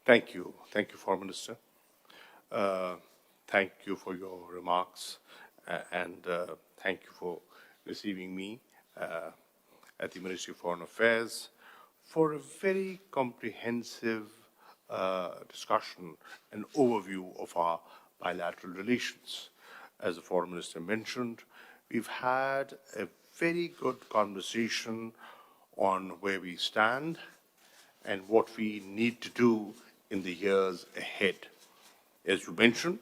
Thank you. Thank you, Foreign Minister. Thank you for your remarks and thank you for receiving me at the Ministry of Foreign Affairs for a very comprehensive discussion and overview of our bilateral relations. As the Foreign Minister mentioned, we've had a very good conversation on where we stand and what we need to do in the years ahead. As you mentioned,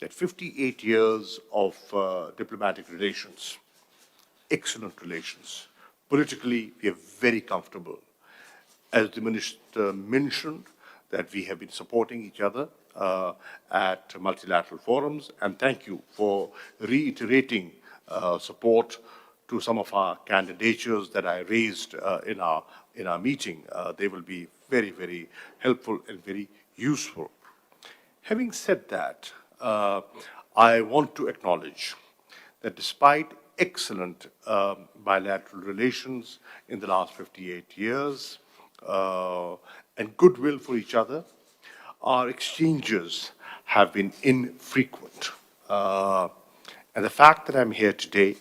that 58 years of diplomatic relations, excellent relations. Politically, we are very comfortable. As the Minister mentioned, that we have been supporting each other at multilateral forums, and thank you for reiterating support to some of our candidatures that I raised in our meeting. They will be very, very helpful and very useful. Having said that, I want to acknowledge that despite excellent bilateral relations in the last 58 years and goodwill for each other, our exchanges have been infrequent. And the fact that I'm here today,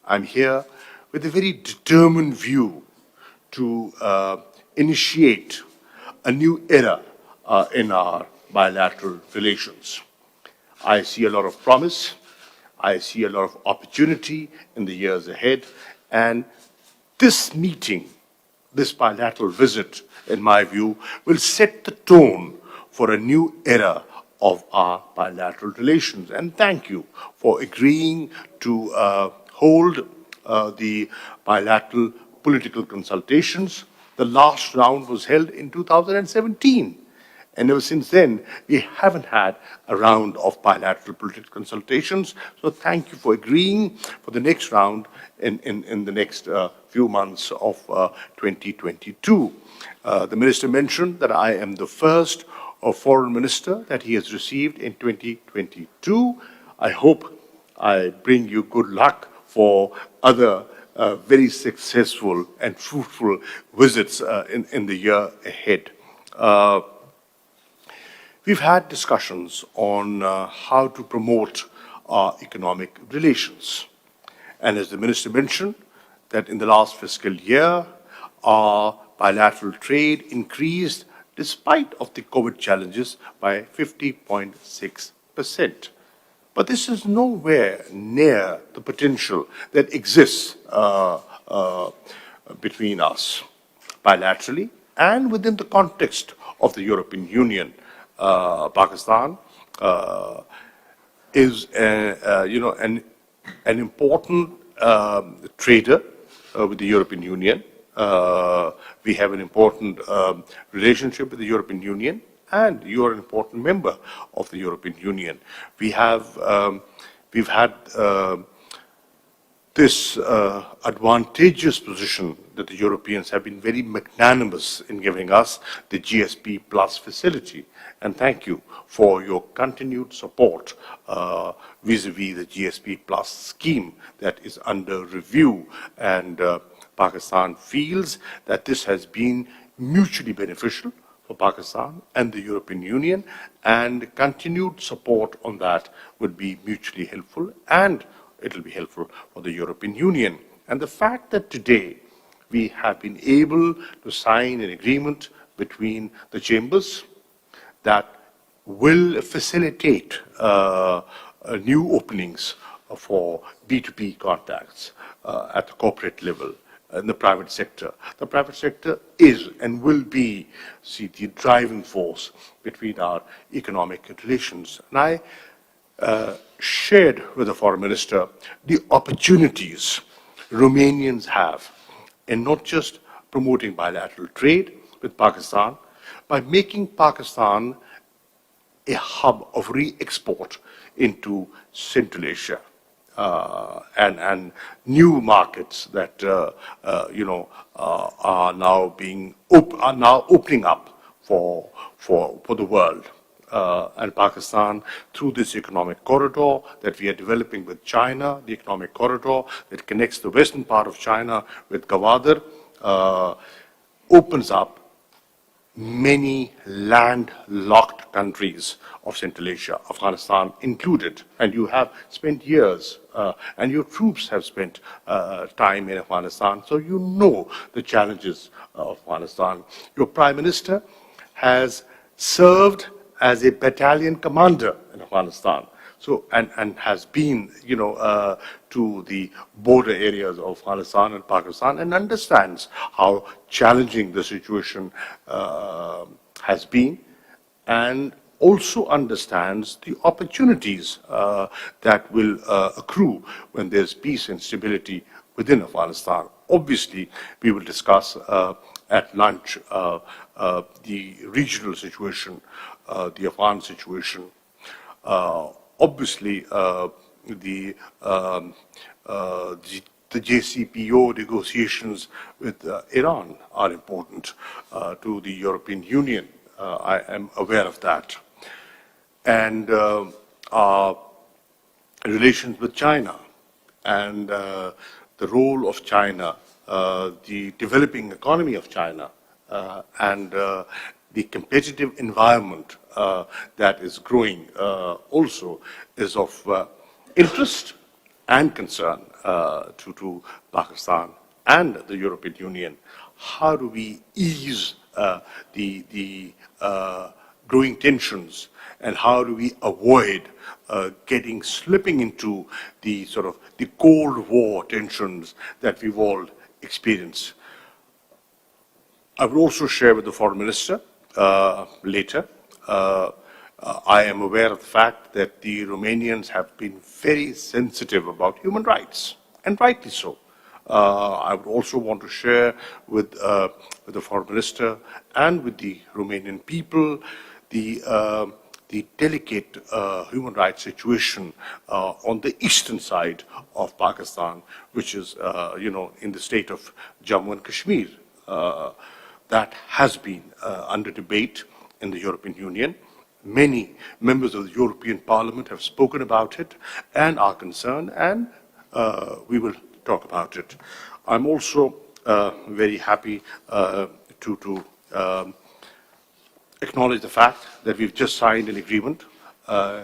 I'm here with a very determined view to initiate a new era in our bilateral relations. I see a lot of promise, I see a lot of opportunity in the years ahead, and this meeting, this bilateral visit, in my view, will set the tone for a new era of our bilateral relations. And thank you for agreeing to hold the bilateral political consultations. The last round was held in 2017. And ever since then, we haven't had a round of bilateral political consultations. So thank you for agreeing for the next round in the next few months of 2022. The Minister mentioned that I am the first Foreign Minister that he has received in 2022. I hope I bring you good luck for other very successful and fruitful visits in the year ahead. We've had discussions on how to promote our economic relations. And as the Minister mentioned, that in the last fiscal year, our bilateral trade increased despite of the COVID challenges by 50.6%. But this is nowhere near the potential that exists between us bilaterally and within the context of the European Union. Pakistan is an important trader with the European Union. We have an important relationship with the European Union, and you are an important member of the European Union. We've had this advantageous position that the Europeans have been very magnanimous in giving us the GSP Plus facility. And thank you for your continued support vis-a-vis the GSP Plus scheme that is under review. And Pakistan feels that this has been mutually beneficial for Pakistan and the European Union, and continued support on that would be mutually helpful, and it will be helpful for the European Union. And the fact that today we have been able to sign an agreement between the chambers that will facilitate new openings for B2B contacts at the corporate level in the private sector. The private sector is and will be the driving force between our economic relations. And I shared with the Foreign Minister the opportunities Romanians have in not just promoting bilateral trade with Pakistan, by making Pakistan a hub of re-export into Central Asia and new markets that are now opening up for the world. And Pakistan, through this economic corridor that we are developing with China, the economic corridor that connects the western part of China with Gwadar, opens up many landlocked countries of Central Asia, Afghanistan included, and you have spent years, and your troops have spent time in Afghanistan, so you know the challenges of Afghanistan. Your Prime Minister has served as a battalion commander in Afghanistan. So, and has been, to the border areas of Afghanistan and Pakistan and understands how challenging the situation has been, and also understands the opportunities that will accrue when there's peace and stability within Afghanistan. Obviously, we will discuss at lunch the regional situation, the Afghan situation. Obviously, the JCPO negotiations with Iran are important to the European Union. I am aware of that. And our relations with China and the role of China, the developing economy of China, and the competitive environment that is growing also is of interest and concern to Pakistan and the European Union. How do we ease the growing tensions, and how do we avoid slipping into the sort of the Cold War tensions that we've all experienced? I will also share with the Foreign Minister later. I am aware of the fact that the Romanians have been very sensitive about human rights, and rightly so. I would also want to share with the Foreign Minister and with the Romanian people the delicate human rights situation on the eastern side of Pakistan, which is, in the state of Jammu and Kashmir. That has been under debate in the European Union. Many members of the European Parliament have spoken about it and are concerned, and we will talk about it. I'm also very happy to acknowledge the fact that we've just signed an agreement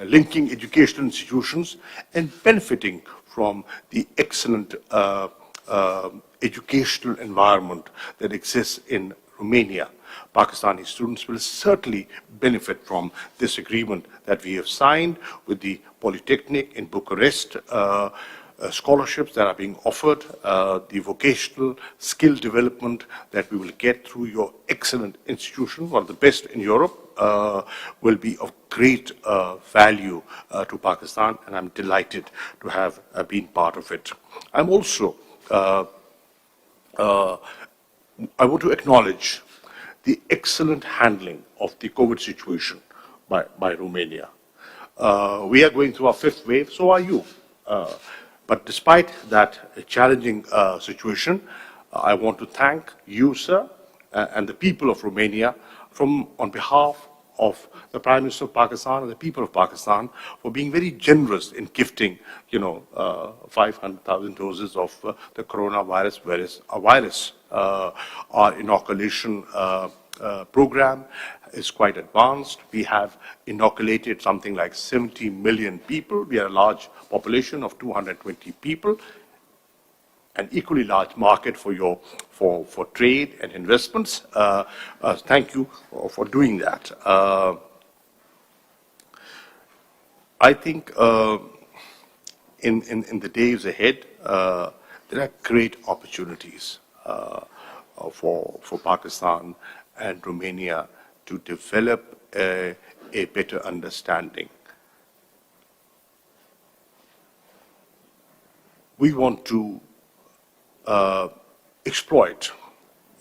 linking educational institutions and benefiting from the excellent educational environment that exists in Romania. Pakistani students will certainly benefit from this agreement that we have signed with the Polytechnic in Bukharest, scholarships that are being offered, the vocational skill development that we will get through your excellent institution, one of the best in Europe, will be of great value to Pakistan, and I'm delighted to have been part of it. I'm also I want to acknowledge the excellent handling of the COVID situation by Romania. We are going through our fifth wave, so are you. But despite that challenging situation, I want to thank you, sir, and the people of Romania on behalf of the Prime Minister of Pakistan and the people of Pakistan for being very generous in gifting, 500,000 doses of the coronavirus virus. Our inoculation program is quite advanced. We have inoculated something like 70 million people. We are a large population of 220 people, an equally large market for trade and investments. Thank you for doing that. I think in the days ahead, there are great opportunities for Pakistan and Romania to develop a better understanding. We want to exploit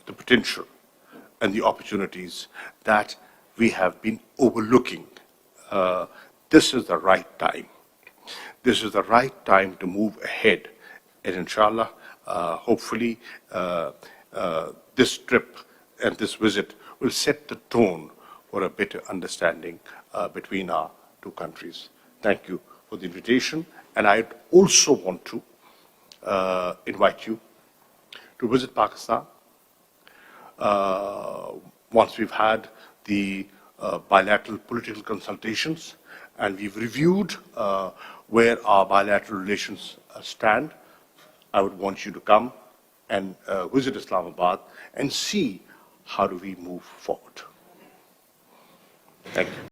the potential and the opportunities that we have been overlooking. This is the right time. This is the right time to move ahead. And inshallah, hopefully, this trip and this visit will set the tone for a better understanding between our two countries. Thank you for the invitation. And I also want to invite you to visit Pakistan. once we've had the bilateral political consultations and we've reviewed where our bilateral relations stand, I would want you to come and visit Islamabad and see how do we move forward. Thank you.